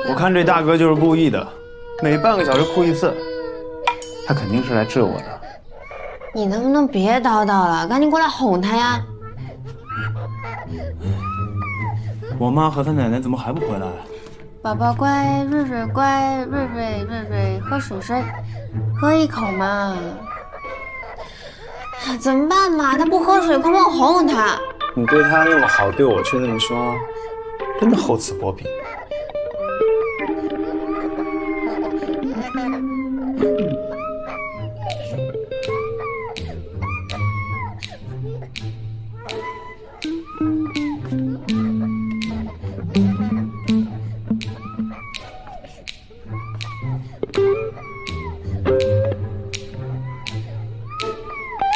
我看这大哥就是故意的，每半个小时哭一次，他肯定是来治我的。你能不能别叨叨了，赶紧过来哄他呀！我妈和她奶奶怎么还不回来？宝宝乖，瑞瑞乖，瑞喝水水，喝一口嘛。怎么办嘛？他不喝水，快帮我哄哄他。你对他那么好，对我却那么凶，真的厚此薄彼。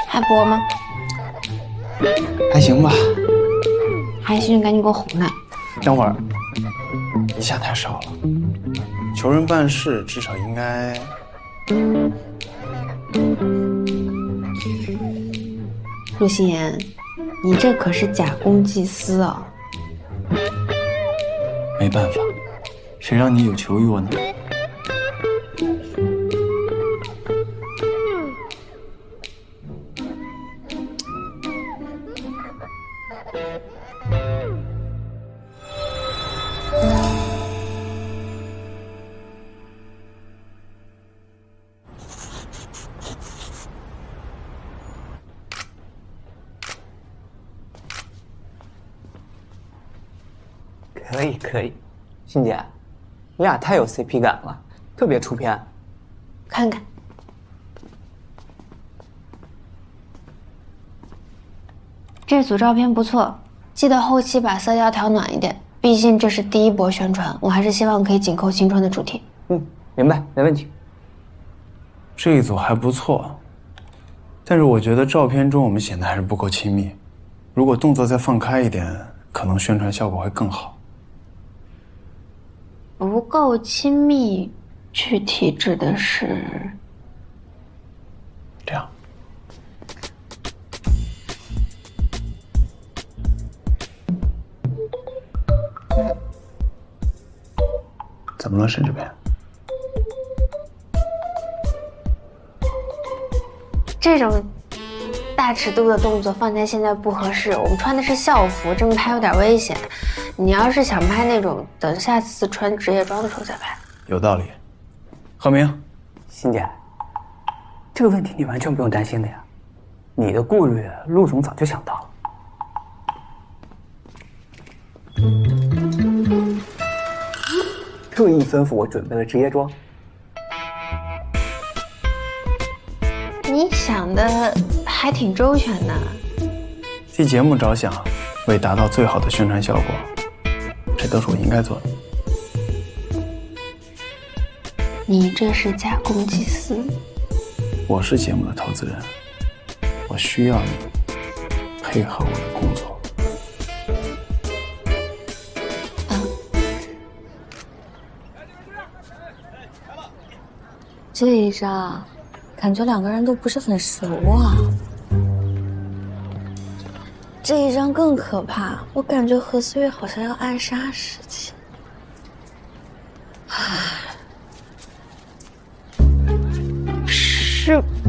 还播吗？还行吧。还行，赶紧给我哄他。等会儿，一下太少了。求人办事至少应该……陆心言，你这可是假公济私啊！没办法，谁让你有求于我呢？可以，欣姐，你俩太有 CP 感了，特别出片。看看，这组照片不错，记得后期把色调调暖一点，毕竟这是第一波宣传，我还是希望可以紧扣新春的主题。明白，没问题。这一组还不错，但是我觉得照片中我们显得还是不够亲密，如果动作再放开一点，可能宣传效果会更好。不够亲密，具体指的是这样。怎么了，沈这边？这种大尺度的动作放在现在不合适，我们穿的是校服，这么拍有点危险。你要是想拍那种等下次穿职业装的时候再拍。有道理。何明，欣姐，这个问题你完全不用担心的呀，你的顾虑陆总早就想到了。特意吩咐我准备了职业装。你想的还挺周全的。替节目着想，为达到最好的宣传效果，这都是我应该做的。你这是假公济私。我是节目的投资人，我需要你配合我的工作。这一张，感觉两个人都不是很熟啊。这一张更可怕，我感觉何思月好像要暗杀事情。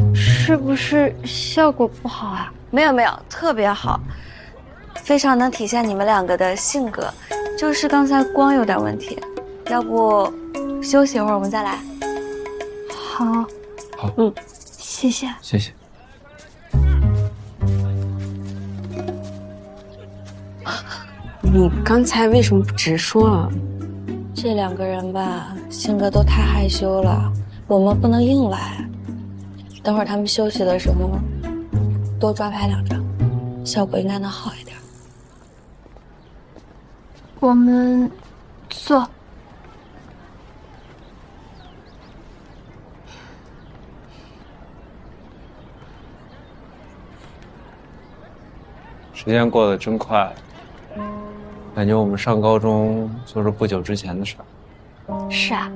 是不是效果不好啊？没有，特别好，非常能体现你们两个的性格。就是刚才光有点问题，要不休息一会儿我们再来。好，谢谢。谢谢。你刚才为什么不直说啊？这两个人吧，性格都太害羞了，我们不能硬来。等会儿他们休息的时候，多抓拍2张，效果应该能好一点。我们坐。时间过得真快，感觉我们上高中就是不久之前的事儿。是啊，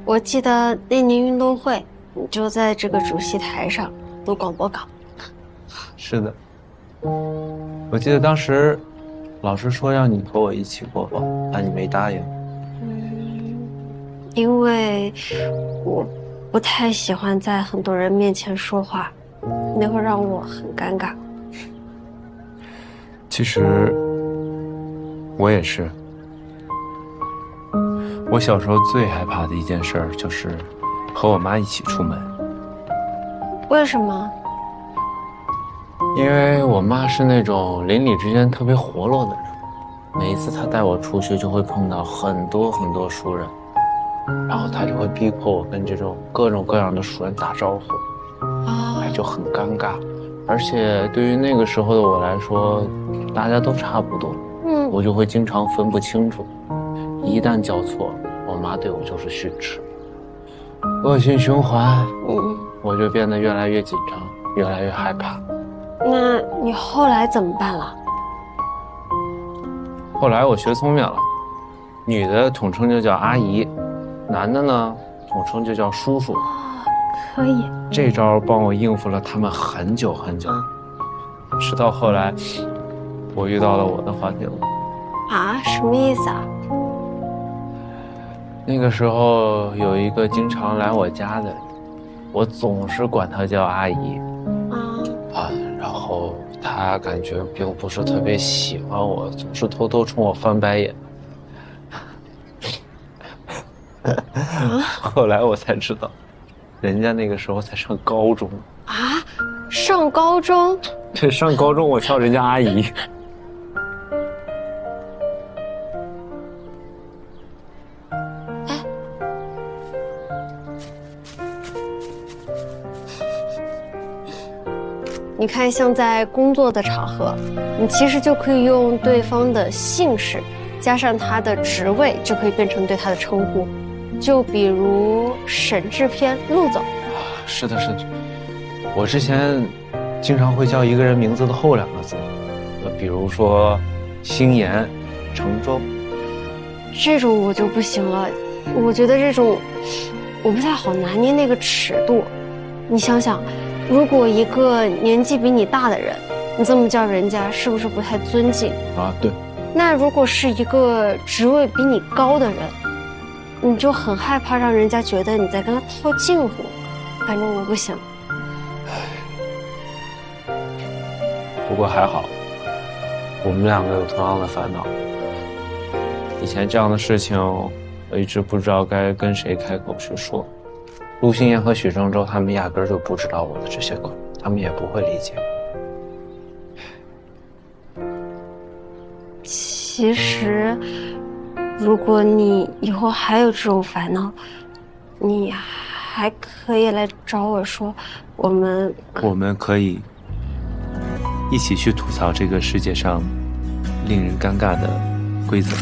我记得那年运动会，你就在这个主席台上录广播稿。是的，我记得当时老师说要你和我一起过访，但你没答应。因为我不太喜欢在很多人面前说话，那会让我很尴尬。其实我也是。我小时候最害怕的一件事就是和我妈一起出门。为什么？因为我妈是那种邻里之间特别活络的人，每一次她带我出去就会碰到很多很多熟人，然后她就会逼迫我跟这种各种各样的熟人打招呼，就很尴尬。而且对于那个时候的我来说，大家都差不多，我就会经常分不清楚，一旦叫错，我妈对我就是训斥，恶性循环，我就变得越来越紧张，越来越害怕。那你后来怎么办了？后来我学聪明了，女的统称就叫阿姨，男的呢统称就叫叔叔。可以。这招帮我应付了他们很久很久，直到后来我遇到了我的滑铁卢。啊？什么意思啊？那个时候有一个经常来我家的人，我总是管她叫阿姨。然后她感觉并不是特别喜欢我，总是偷偷冲我翻白眼。后来我才知道，人家那个时候才上高中啊！上高中？对，上高中我叫人家阿姨。你看，像在工作的场合，你其实就可以用对方的姓氏加上他的职位，就可以变成对他的称呼。就比如沈制片，陆总。是的，是的。我之前经常会叫一个人名字的后2个字，比如说星岩、程舟。这种我就不行了，我觉得这种我不太好拿捏那个尺度。你想想。如果一个年纪比你大的人，你这么叫人家，是不是不太尊敬啊？对。那如果是一个职位比你高的人，你就很害怕让人家觉得你在跟他套近乎。反正我不行。不过还好，我们2个有同样的烦恼。以前这样的事情，我一直不知道该跟谁开口去说。陆星岩和许正洲他们压根儿就不知道我的这些困，他们也不会理解。其实，如果你以后还有这种烦恼，你还可以来找我说，我们可以一起去吐槽这个世界上令人尴尬的规则。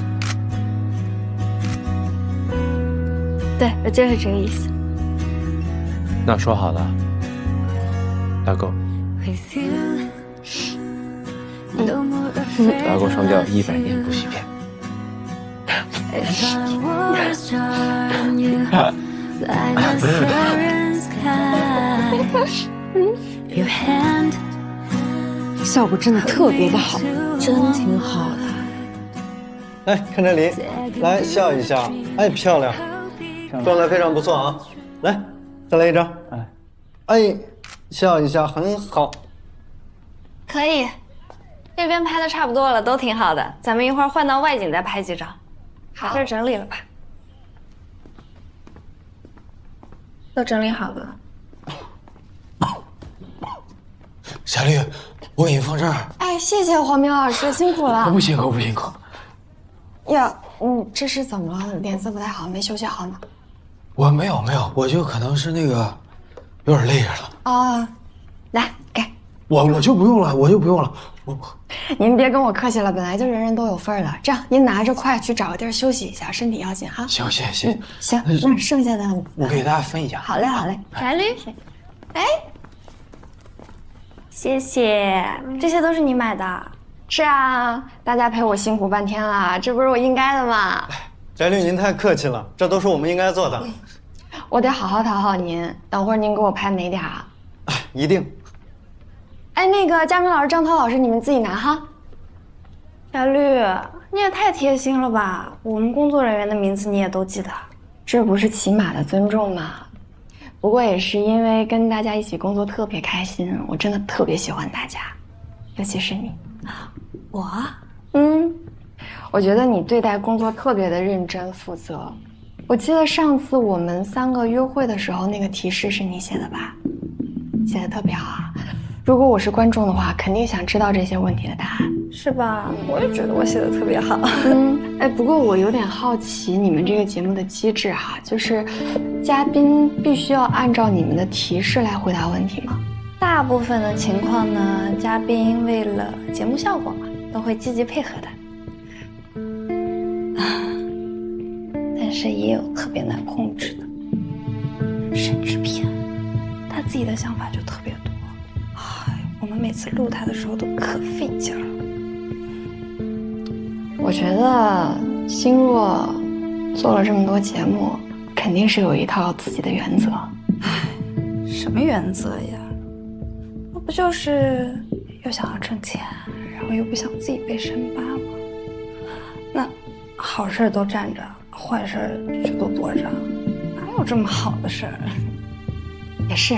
对，我就是这个意思。那说好了，打勾。打勾上吊100年不许变。效果真的特别的好，真挺好的。来看这里，来笑一下，哎，漂亮，状态非常不错啊！来，再来一张，哎，笑一下，很好。可以，这边拍的差不多了，都挺好的。咱们一会儿换到外景再拍几张。好，这整理了吧？都整理好了。小绿，我给你放这儿。哎，谢谢黄明老师，辛苦了。不辛苦，不辛苦。呀，这是怎么了？脸色不太好，没休息好吗？我没有，我就可能是那个有点累着了。啊，来给。我就不用了，您别跟我客气了，本来就人人都有份儿的。这样，您拿着快去找个地儿休息一下，身体要紧哈。行，谢谢。行，那剩下的我给大家分一下。好嘞。翟驴，哎，谢谢，这些都是你买的。是啊，大家陪我辛苦半天了，这不是我应该的吗？翟律，您太客气了，这都是我们应该做的。我得好好讨好您，等会儿您给我拍美点啊。一定。哎，那个佳明老师、张涛老师，你们自己拿哈。小绿，你也太贴心了吧！我们工作人员的名字你也都记得，这不是起码的尊重吗？不过也是因为跟大家一起工作特别开心，我真的特别喜欢大家，尤其是你。我？我觉得你对待工作特别的认真负责。我记得上次我们3个约会的时候，那个提示是你写的吧？写的特别好啊！如果我是观众的话，肯定想知道这些问题的答案，是吧？我也觉得我写的特别好。不过我有点好奇你们这个节目的机制哈，就是嘉宾必须要按照你们的提示来回答问题吗？大部分的情况呢，嘉宾为了节目效果嘛，都会积极配合的。但是也有特别难控制的，沈制片，他自己的想法就特别多。我们每次录他的时候都可费劲了。我觉得星若做了这么多节目，肯定是有一套自己的原则。什么原则呀？那不就是又想要挣钱，然后又不想自己被深扒吗？那好事都站着，坏事就都躲着，哪有这么好的事儿？也是，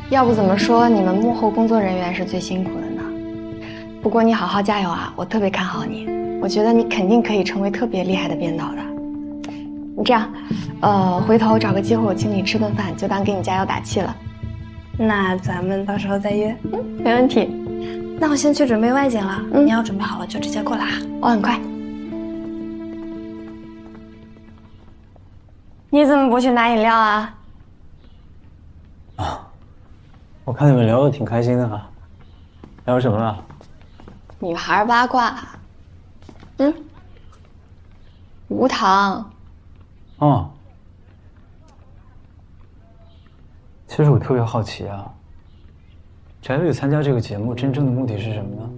要不怎么说你们幕后工作人员是最辛苦的呢？不过你好好加油啊，我特别看好你，我觉得你肯定可以成为特别厉害的编导的。你这样，回头找个机会我请你吃顿饭，就当给你加油打气了。那咱们到时候再约。没问题。那我先去准备外景了，你要准备好了就直接过来啊，我很快。你怎么不去拿饮料啊？我看你们聊得挺开心的啊，聊什么了？女孩八卦。无糖。哦。其实我特别好奇啊，翟绿参加这个节目真正的目的是什么呢？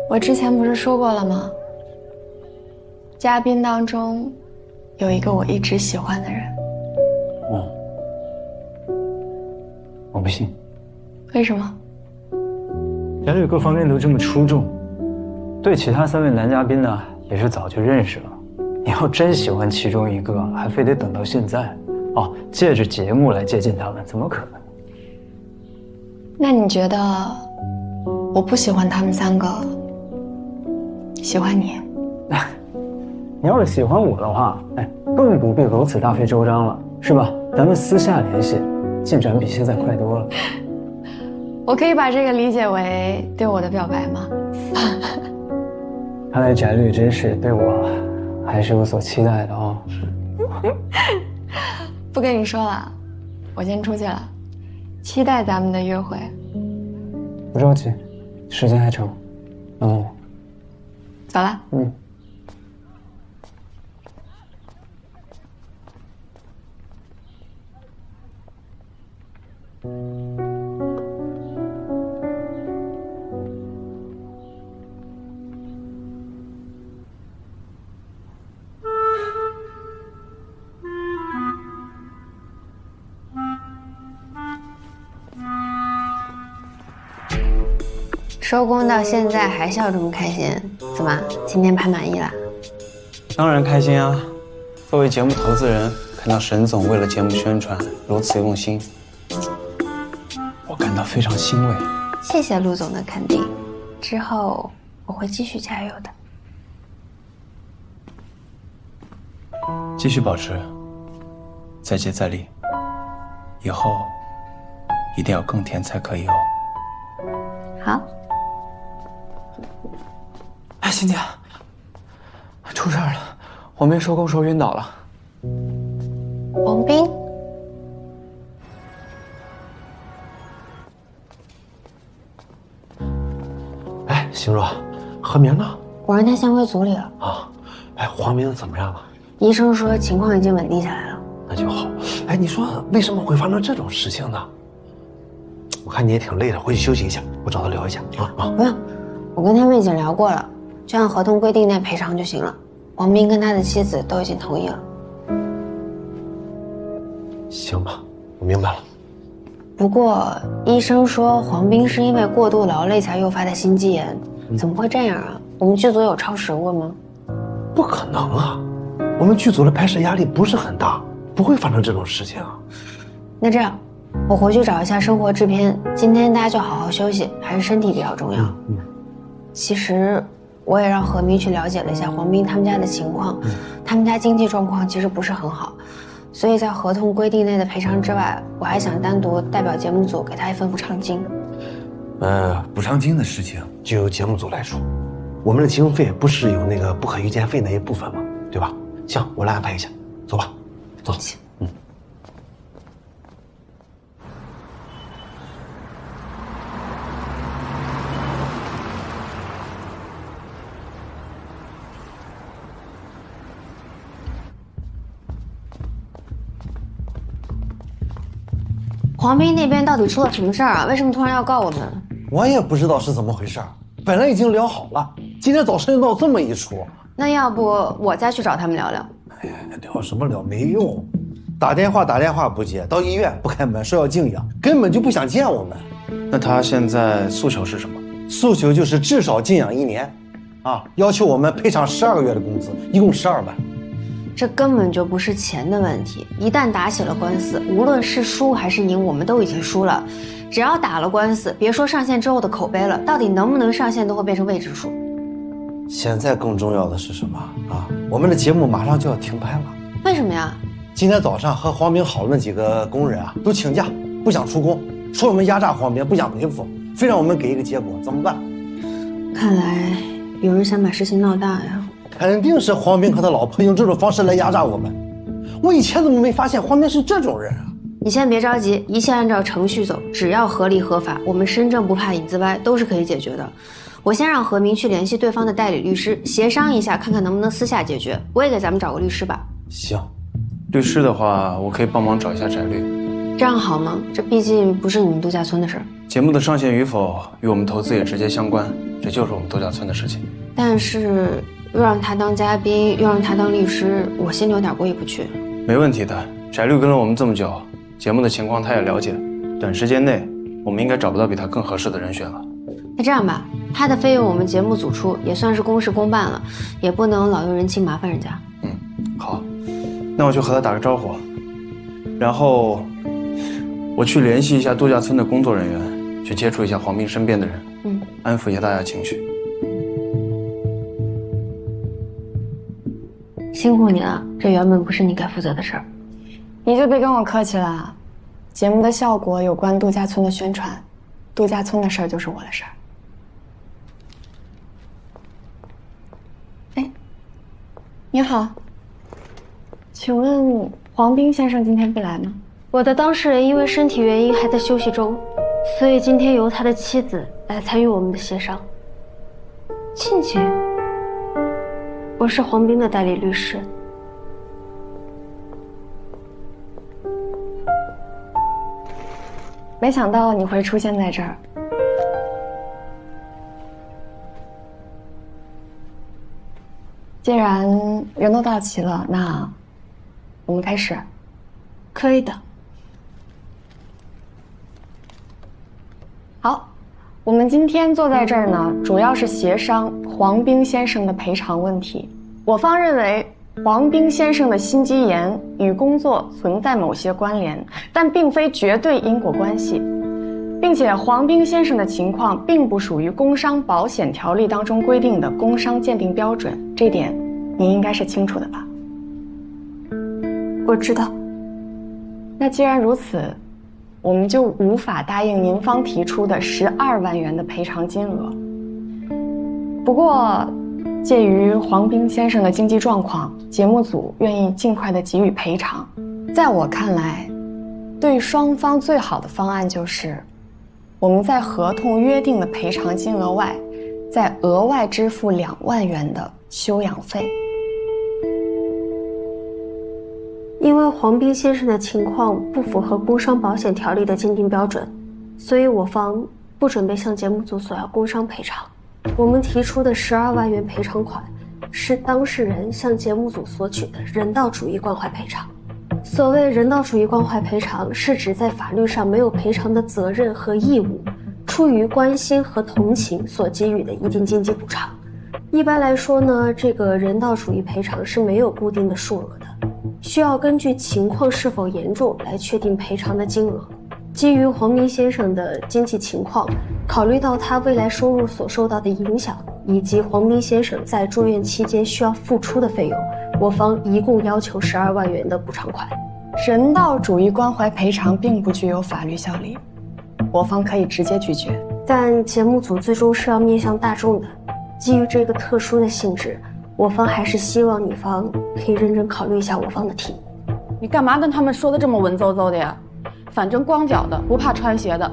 我之前不是说过了吗？嘉宾当中有一个我一直喜欢的人。我不信。为什么？翟绿各方面都这么出众，对其他3位男嘉宾呢也是早就认识了。你要真喜欢其中一个，还非得等到现在，借着节目来接近他们，怎么可能？那你觉得我不喜欢他们3个，喜欢你？你要是喜欢我的话，更不必如此大费周章了，是吧？咱们私下联系，进展比现在快多了。我可以把这个理解为对我的表白吗？看来翟绿真是对我还是有所期待的哦。不跟你说了，我先出去了，期待咱们的约会。不着急，时间还长。走了。收工到现在还笑这么开心，怎么今天拍满意了？当然开心啊！作为节目投资人，看到沈总为了节目宣传如此用心，我感到非常欣慰。谢谢陆总的肯定，之后我会继续加油的。继续保持，再接再厉，以后一定要更甜才可以哦。好。欣姐，出事儿了，黄斌收工时候晕倒了。黄斌，星若，何明呢？我让他先回组里了。黄明怎么样了？医生说情况已经稳定下来了。那就好。你说为什么会发生这种事情呢？我看你也挺累的，回去休息一下，我找他聊一下啊。不用，我跟他们已经聊过了，就按合同规定那赔偿就行了。王斌跟他的妻子都已经同意了。行吧，我明白了。不过医生说黄斌是因为过度劳累才诱发的心肌炎，怎么会这样啊？我们剧组有超时过吗？不可能啊，我们剧组的拍摄压力不是很大，不会发生这种事情啊。那这样，我回去找一下生活制片，今天大家就好好休息，还是身体比较重要。其实我也让何明去了解了一下黄斌他们家的情况，他们家经济状况其实不是很好，所以在合同规定内的赔偿之外，我还想单独代表节目组给他一份补偿金。补偿金的事情就由节目组来出，我们的经费不是有那个不可预见费那一部分吗？对吧？行，我来安排一下，走吧，走。黄斌那边到底出了什么事儿啊？为什么突然要告我们？我也不知道是怎么回事，本来已经聊好了，今天早上又闹这么一出。那要不我再去找他们聊聊？哎呀，聊什么聊没用，打电话不接，到医院不开门，说要静养，根本就不想见我们。那他现在诉求是什么？诉求就是至少静养1年，要求我们赔偿12个月的工资，一共12万。这根本就不是钱的问题，一旦打起了官司，无论是输还是赢，我们都已经输了。只要打了官司，别说上线之后的口碑了，到底能不能上线都会变成未知数。现在更重要的是什么啊？我们的节目马上就要停拍了。为什么呀？今天早上和黄斌好的那几个工人都请假，不想出工，说我们压榨黄斌，不想赔付，非让我们给一个结果，怎么办？看来有人想把事情闹大呀。肯定是黄斌和他老婆用这种方式来压榨我们。我以前怎么没发现黄斌是这种人啊？你先别着急，一切按照程序走，只要合理合法，我们身正不怕影子歪，都是可以解决的。我先让何明去联系对方的代理律师，协商一下，看看能不能私下解决。我也给咱们找个律师吧。行，律师的话，我可以帮忙找一下翟律。这样好吗？这毕竟不是你们度假村的事儿。节目的上线与否与我们投资也直接相关，这就是我们度假村的事情。但是又让他当嘉宾，又让他当律师，我心里有点过意不去。没问题的，翟律跟了我们这么久，节目的情况他也了解，短时间内我们应该找不到比他更合适的人选了。那这样吧，他的费用我们节目组出，也算是公事公办了，也不能老用人情麻烦人家。好，那我去和他打个招呼，然后我去联系一下度假村的工作人员，去接触一下黄斌身边的人，安抚一下大家情绪。辛苦你了，这原本不是你该负责的事儿。你就别跟我客气了，节目的效果有关度假村的宣传，度假村的事儿就是我的事儿。哎，你好，请问黄斌先生今天不来吗？我的当事人因为身体原因还在休息中，所以今天由他的妻子来参与我们的协商。庆庆，我是黄斌的代理律师。没想到你会出现在这儿。既然人都到齐了，那我们开始。可以的。好，我们今天坐在这儿呢，主要是协商黄斌先生的赔偿问题。我方认为黄斌先生的心肌炎与工作存在某些关联，但并非绝对因果关系，并且黄斌先生的情况并不属于工伤保险条例当中规定的工伤鉴定标准，这点你应该是清楚的吧？我知道。那既然如此，我们就无法答应您方提出的12万元的赔偿金额。不过鉴于黄斌先生的经济状况，节目组愿意尽快的给予赔偿。在我看来，对双方最好的方案就是我们在合同约定的赔偿金额外，再额外支付2万元的休养费。因为黄斌先生的情况不符合工伤保险条例的鉴定标准，所以我方不准备向节目组索要工伤赔偿。我们提出的12万元赔偿款是当事人向节目组索取的人道主义关怀赔偿。所谓人道主义关怀赔偿，是指在法律上没有赔偿的责任和义务，出于关心和同情所给予的一定经济补偿。一般来说呢，这个人道主义赔偿是没有固定的数额的，需要根据情况是否严重来确定赔偿的金额。基于黄明先生的经济情况，考虑到他未来收入所受到的影响，以及黄明先生在住院期间需要付出的费用，我方一共要求12万元的补偿款。人道主义关怀赔偿并不具有法律效力，我方可以直接拒绝。但节目组最终是要面向大众的，基于这个特殊的性质，我方还是希望你方可以认真考虑一下我方的提议。你干嘛跟他们说的这么文绉绉的呀？反正光脚的不怕穿鞋的。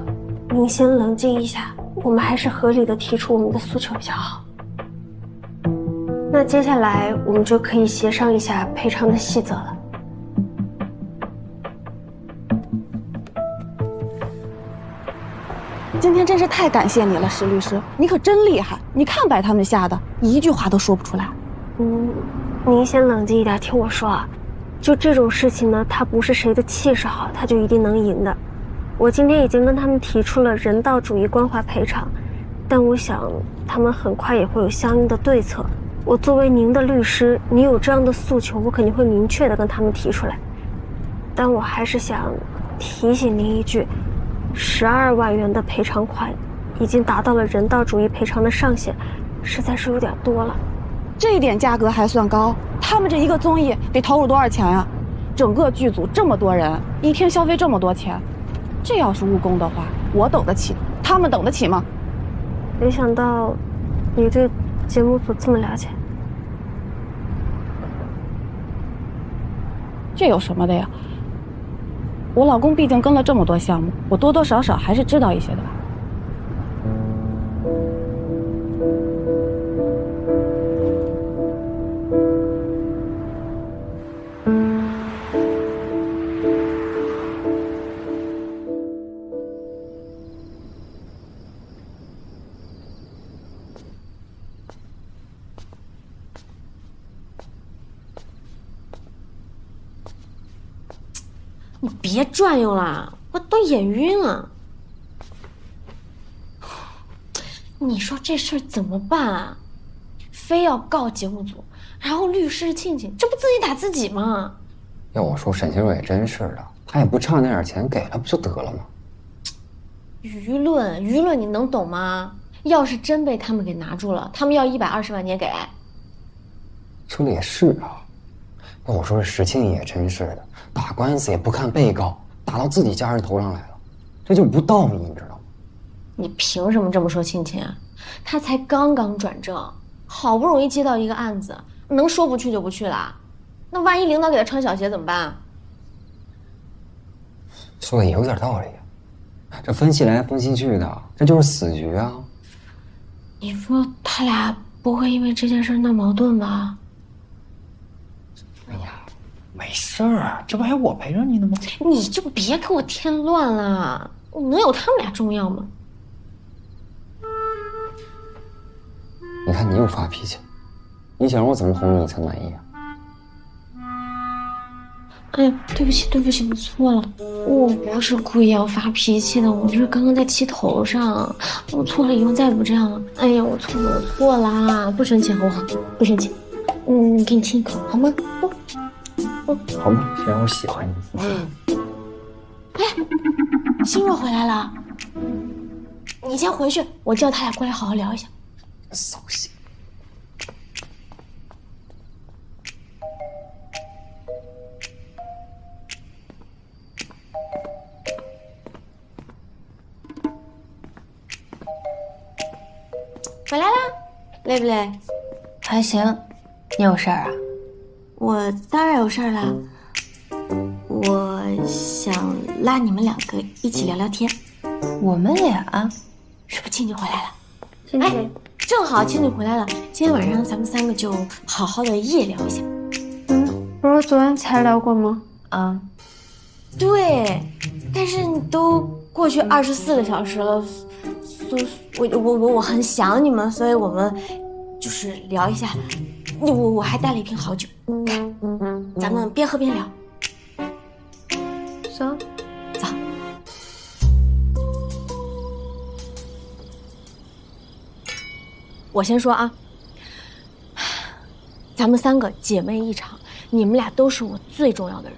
您先冷静一下，我们还是合理的提出我们的诉求比较好。那接下来我们就可以协商一下赔偿的细则了。今天真是太感谢你了，石律师，你可真厉害！你看把他们吓得一句话都说不出来。您先冷静一点，听我说啊。就这种事情呢，它不是谁的气势好，他就一定能赢的。我今天已经跟他们提出了人道主义关怀赔偿，但我想他们很快也会有相应的对策。我作为您的律师，你有这样的诉求，我肯定会明确的跟他们提出来。但我还是想提醒您一句，12万元的赔偿款已经达到了人道主义赔偿的上限，实在是有点多了。这一点价格还算高，他们这一个综艺得投入多少钱呀？整个剧组这么多人，一天消费这么多钱，这要是误工的话，我等得起，他们等得起吗？没想到你对节目组这么了解。这有什么的呀？我老公毕竟跟了这么多项目，我多多少少还是知道一些的吧。你别转悠了，我都眼晕了。你说这事儿怎么办啊？非要告节目组，然后律师庆庆，这不自己打自己吗？要我说，沈清若也真是的，他也不差那点钱，给了不就得了吗？舆论你能懂吗？要是真被他们给拿住了，他们要120万你也给？说的也是啊。要我说，这石庆也真是的，打官司也不看被告，打到自己家人头上来了，这就不道义，你知道吗？你凭什么这么说庆庆啊？他才刚刚转正，好不容易接到一个案子，能说不去就不去了？那万一领导给他穿小鞋怎么办？说的也有点道理，这分析来分析去的，这就是死局啊。你说他俩不会因为这件事闹矛盾吧？哎呀，没事儿，这不还我陪着你呢吗？你就别给我添乱了，能有他们俩重要吗？你看你又发脾气，你想让我怎么哄你才满意啊？哎呀，对不起，我错了，我不是故意要发脾气的，我就是刚刚在气头上，我错了，以后再也不这样了。哎呀，我错啦，不生气好不好？不生气，给你亲一口好吗？好吧，谁让我喜欢你？哎，心若回来了，你先回去，我叫他俩过来好好聊一下。扫兴。回来啦，累不累？还行。你有事儿啊？我当然有事儿啦。我想拉你们两个一起聊聊天。我们俩？是不是庆庆回来了？哎，正好庆庆回来了，今天晚上咱们3个就好好的夜聊一下。不是昨天才聊过吗？啊，对，但是你都过去24个小时了，我很想你们，所以我们就是聊一下。我还带了一瓶好酒，看，咱们边喝边聊。走。我先说啊，咱们3个姐妹一场，你们俩都是我最重要的人，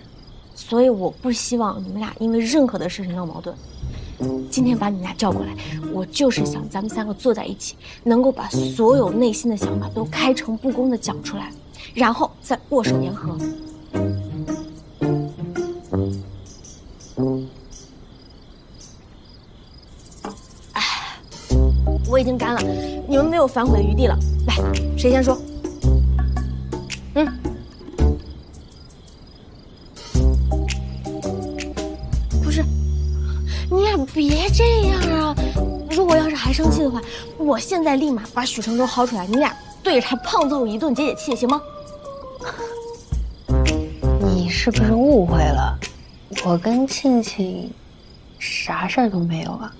所以我不希望你们俩因为任何的事情闹矛盾。今天把你们俩叫过来，我就是想咱们3个坐在一起，能够把所有内心的想法都开诚布公的讲出来，然后再握手言和。我已经干了，你们没有反悔的余地了。来，谁先说？不是，你俩别这样啊！如果要是还生气的话，我现在立马把许承洲薅出来，你俩对着他胖揍一顿解解气，行吗？你是不是误会了？我跟庆庆啥事儿都没有啊。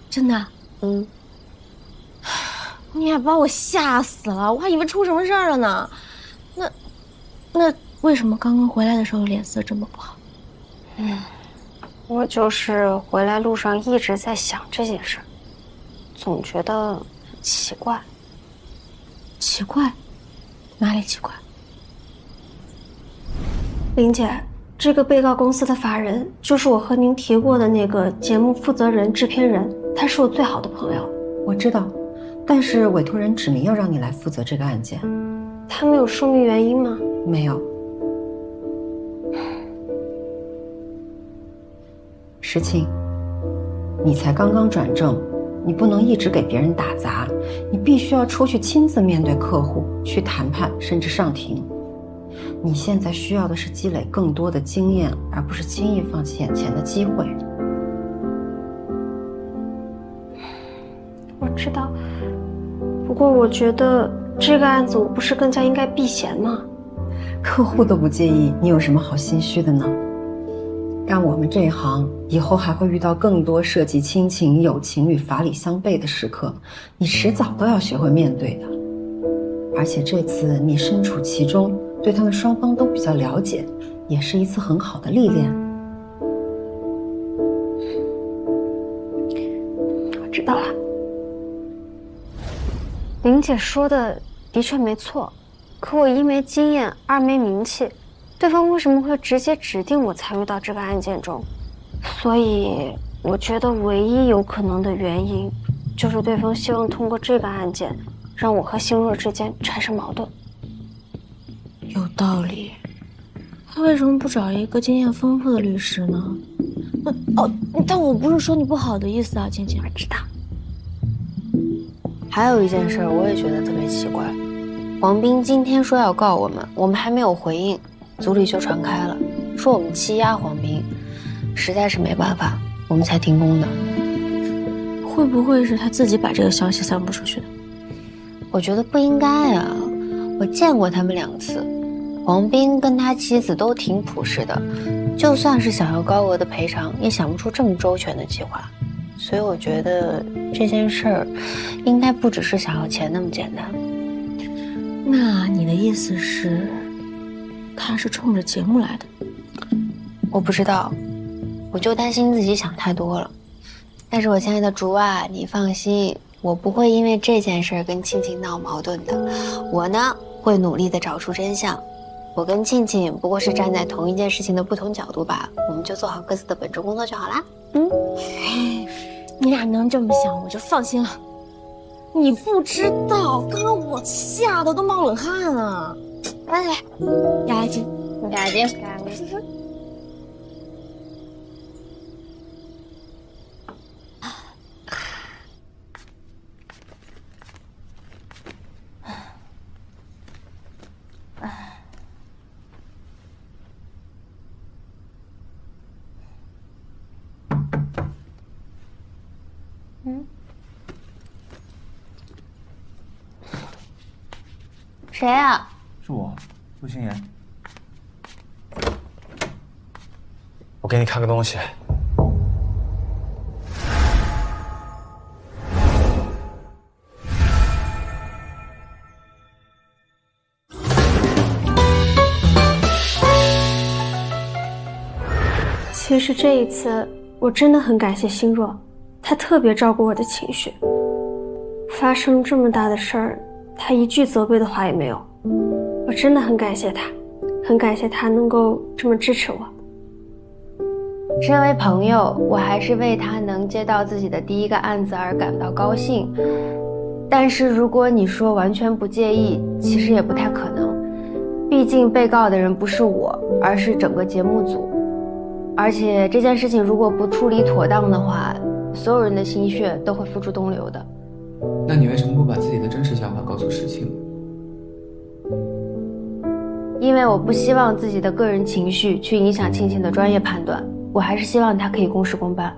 真的？你俩把我吓死了，我还以为出什么事儿了呢。那为什么刚刚回来的时候脸色这么不好？我就是回来路上一直在想这件事，总觉得奇怪。奇怪？哪里奇怪？林姐，这个被告公司的法人就是我和您提过的那个节目负责人、制片人，他是我最好的朋友。我知道，但是委托人指明要让你来负责这个案件。他没有说明原因吗？没有。石庆，你才刚刚转正，你不能一直给别人打杂，你必须要出去亲自面对客户，去谈判，甚至上庭。你现在需要的是积累更多的经验，而不是轻易放弃眼前的机会。我知道，不过我觉得这个案子我不是更加应该避嫌吗？客户都不介意，你有什么好心虚的呢？干我们这一行，以后还会遇到更多涉及亲情、友情与法理相悖的时刻，你迟早都要学会面对的。而且这次你身处其中，对他们双方都比较了解，也是一次很好的历练。我知道了。林姐说的的确没错，可我一没经验，二没名气，对方为什么会直接指定我参与到这个案件中？所以我觉得唯一有可能的原因，就是对方希望通过这个案件，让我和星若之间产生矛盾。有道理，他为什么不找一个经验丰富的律师呢？但我不是说你不好的意思啊，静静。我知道。还有一件事我也觉得特别奇怪，黄斌今天说要告我们还没有回应，组里就传开了，说我们欺压黄斌，实在是没办法，我们才停工的。会不会是他自己把这个消息散布出去的？我觉得不应该啊，我见过他们2次，黄斌跟他妻子都挺朴实的，就算是想要高额的赔偿，也想不出这么周全的计划。所以我觉得这件事儿应该不只是想要钱那么简单。那你的意思是，他是冲着节目来的？我不知道，我就担心自己想太多了。但是我亲爱的竹啊，你放心，我不会因为这件事跟庆庆闹矛盾的。我呢，会努力的找出真相。我跟庆庆不过是站在同一件事情的不同角度吧，我们就做好各自的本职工作就好啦。你俩能这么想，我就放心了。你不知道，刚刚我吓得都冒冷汗了。来，压惊，压惊。谁啊？是我，陆星言。我给你看个东西。其实这一次，我真的很感谢星若，他特别照顾我的情绪。发生这么大的事儿，他一句责备的话也没有。我真的很感谢他，很感谢他能够这么支持我。身为朋友，我还是为他能接到自己的第一个案子而感到高兴。但是如果你说完全不介意，其实也不太可能。毕竟被告的人不是我，而是整个节目组。而且这件事情如果不处理妥当的话，所有人的心血都会付诸东流的。那你为什么不把自己的真实想法告诉石青？因为我不希望自己的个人情绪去影响庆庆的专业判断，我还是希望他可以公事公办。